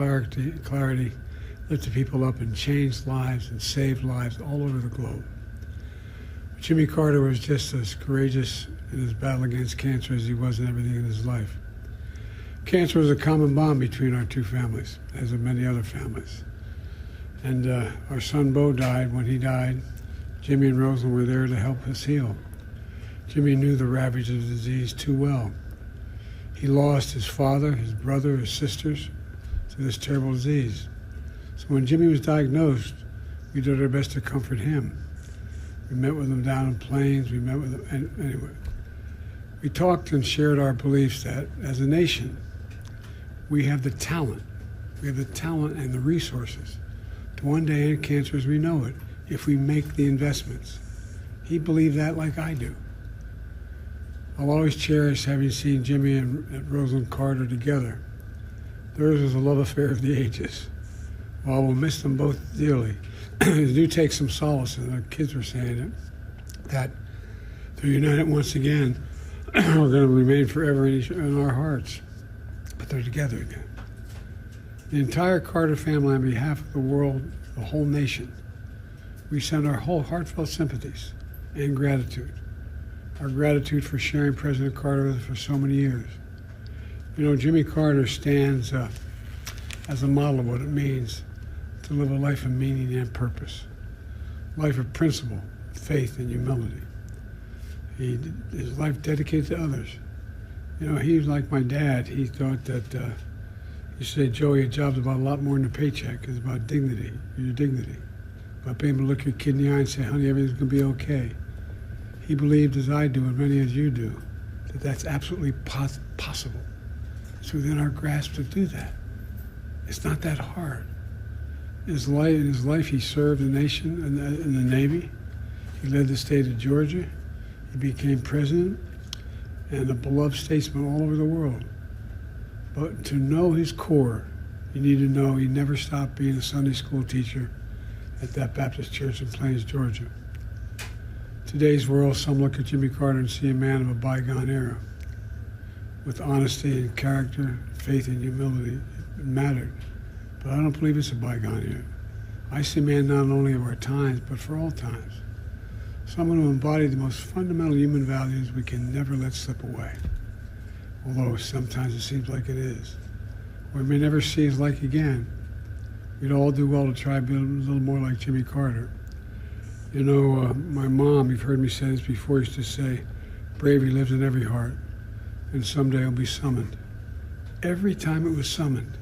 clarity lifted people up and changed lives and saved lives all over the globe. Jimmy Carter was just as courageous in his battle against cancer as he was in everything in his life. Cancer was a common bond between our two families, as of many other families. And our son Bo died. When he died, Jimmy and Rosalind were there to help us heal. Jimmy knew the ravages of the disease too well. He lost his father, his brother, his sisters to this terrible disease. So when Jimmy was diagnosed, we did our best to comfort him. We met with him down in Plains, we met with him, and anyway. We talked and shared our beliefs that as a nation, we have the talent and the resources to one day end cancer as we know it, if we make the investments. He believed that like I do. I'll always cherish having seen Jimmy and Rosalind Carter together. Theirs was a love affair of the ages. While we'll miss them both dearly, I do take some solace in our kids were saying it, that they're united once again. We're going to remain forever in our hearts, but they're together again. The entire Carter family, on behalf of the world, the whole nation, we send our whole heartfelt sympathies and gratitude. Our gratitude for sharing President Carter with us for so many years. You know, Jimmy Carter stands as a model of what it means to live a life of meaning and purpose, life of principle, faith, and humility. His life dedicated to others. You know, he was like my dad. He thought that, he said, Joey, a job's about a lot more than a paycheck. It's about dignity, your dignity. About being able to look your kid in the eye and say, honey, everything's going to be okay. He believed, as I do, and many as you do, that that's absolutely possible. It's within our grasp to do that. It's not that hard. In his life, he served the nation in the Navy. He led the state of Georgia. He became president and a beloved statesman all over the world. But to know his core, you need to know he never stopped being a Sunday school teacher at that Baptist church in Plains, Georgia. Today's world, some look at Jimmy Carter and see a man of a bygone era. With honesty and character, faith and humility, it mattered. But I don't believe it's a bygone era. I see a man not only of our times, but for all times. Someone who embodied the most fundamental human values we can never let slip away. Although sometimes it seems like it is. We may never see his like again. We'd all do well to try to be a little more like Jimmy Carter. You know, my mom, you've heard me say this before, used to say, bravery lives in every heart, and someday it'll be summoned. Every time it was summoned,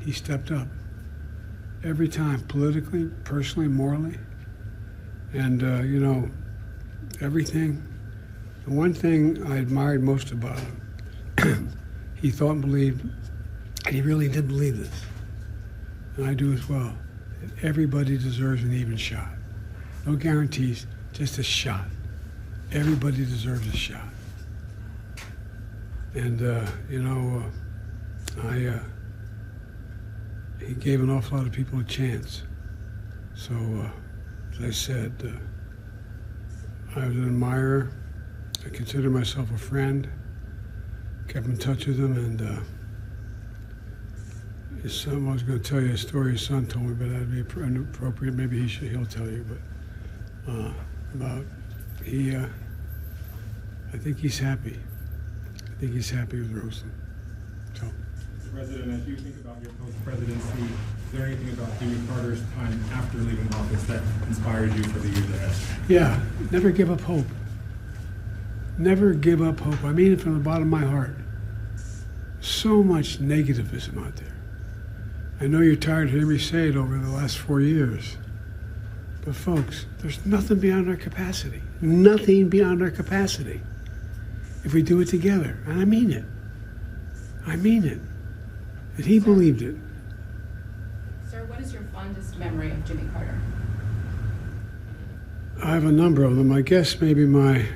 he stepped up. Every time, politically, personally, morally. And, you know, everything. The one thing I admired most about him, he thought and believed, and he really did believe this, and I do as well, that everybody deserves an even shot. No guarantees, just a shot. Everybody deserves a shot. And, you know, he gave an awful lot of people a chance. So, as I said, I was an admirer. I consider myself a friend. Kept in touch with him, and his son, I was going to tell you a story his son told me, but that'd be inappropriate. Maybe he'll tell you, but about I think he's happy. I think he's happy with Rosalind. So. Mr. President, as you think about your post-presidency, is there anything about Jimmy Carter's time after leaving office that inspires you for the years ahead? Yeah, never give up hope. Never give up hope. I mean it from the bottom of my heart. So much negativism out there. I know you're tired of hearing me say it over the last 4 years. But folks, there's nothing beyond our capacity. Nothing beyond our capacity. If we do it together. And I mean it. I mean it. And he believed it. Sir, what is your fondest memory of Jimmy Carter? I have a number of them. I guess maybe my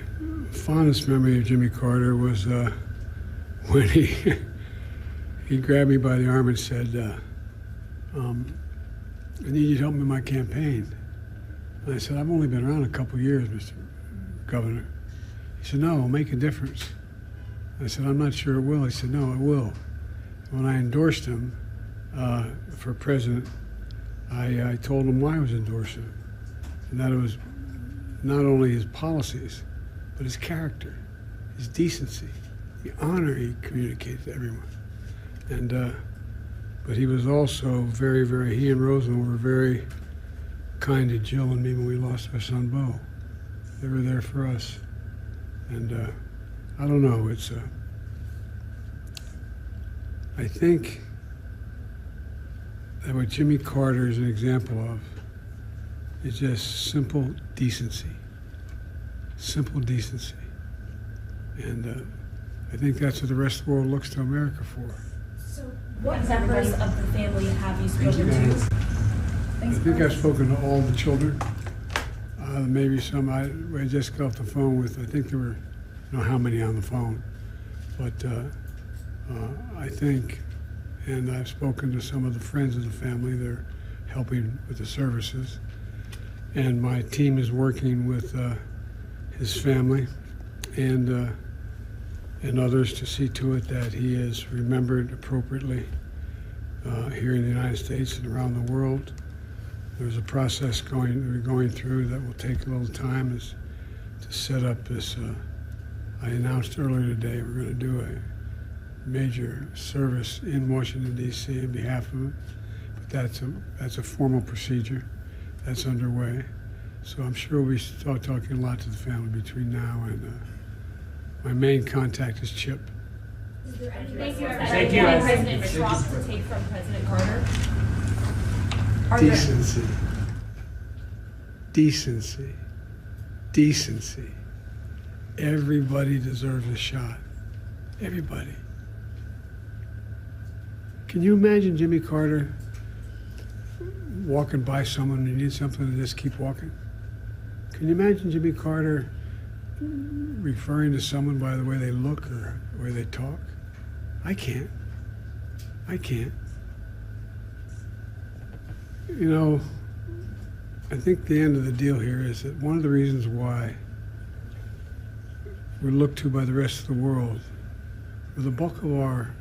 fondest memory of Jimmy Carter was when he grabbed me by the arm and said, I need you to help me in my campaign. And I said, I've only been around a couple of years, Mr. Governor. He said, no, it'll make a difference. I said, I'm not sure it will. He said, no, it will. When I endorsed him, for president, I told him why I was endorsing him, and that it was not only his policies, but his character, his decency, the honor he communicated to everyone. And but he was also very, he and Rosamond were very kind to Jill and me when we lost our son Bo. They were there for us. And I don't know, I think that what Jimmy Carter is an example of is just simple decency. Simple decency. And I think that's what the rest of the world looks to America for. So what members of the family have you spoken to? I think I've spoken to all the children. Maybe some, I just got off the phone with, I think there were, I don't know how many on the phone, but I think, and I've spoken to some of the friends of the family. They're helping with the services. And my team is working with his family and others to see to it that he is remembered appropriately here in the United States and around the world. There's a process we're going through that will take a little time is to set up this. I announced earlier today we're going to do a major service in Washington, D.C. on behalf of him. But that's a formal procedure that's underway. So I'm sure we start talking a lot to the family between now and my main contact is Chip. Is there anything Thank you. President Trump to take from President Carter? Decency. Decency. Decency. Everybody deserves a shot. Everybody. Can you imagine Jimmy Carter walking by someone who needs something and just keep walking? Can you imagine Jimmy Carter referring to someone by the way they look or the way they talk? I can't. I can't. You know, I think the end of the deal here is that one of the reasons why we're looked to by the rest of the world, for the bulk of our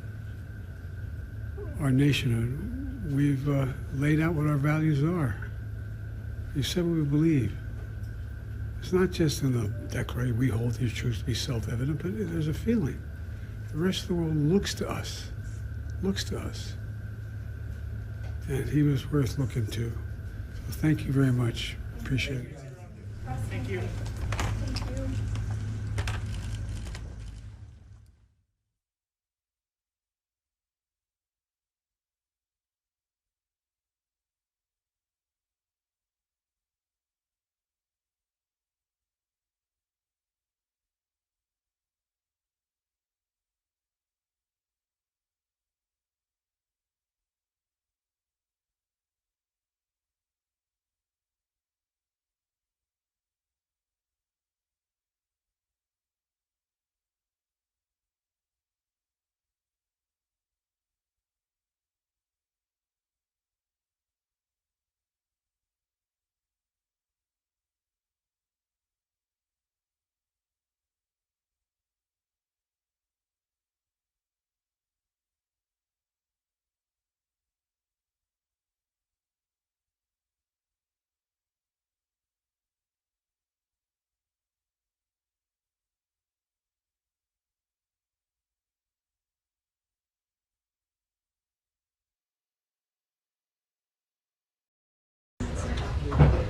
nationhood, we've laid out what our values are. You said what we believe. It's not just in the Declaration, we hold these truths to be self-evident, but there's a feeling. The rest of the world looks to us. And he was worth looking to. So thank you very much. Appreciate it. Thank you. Thank you.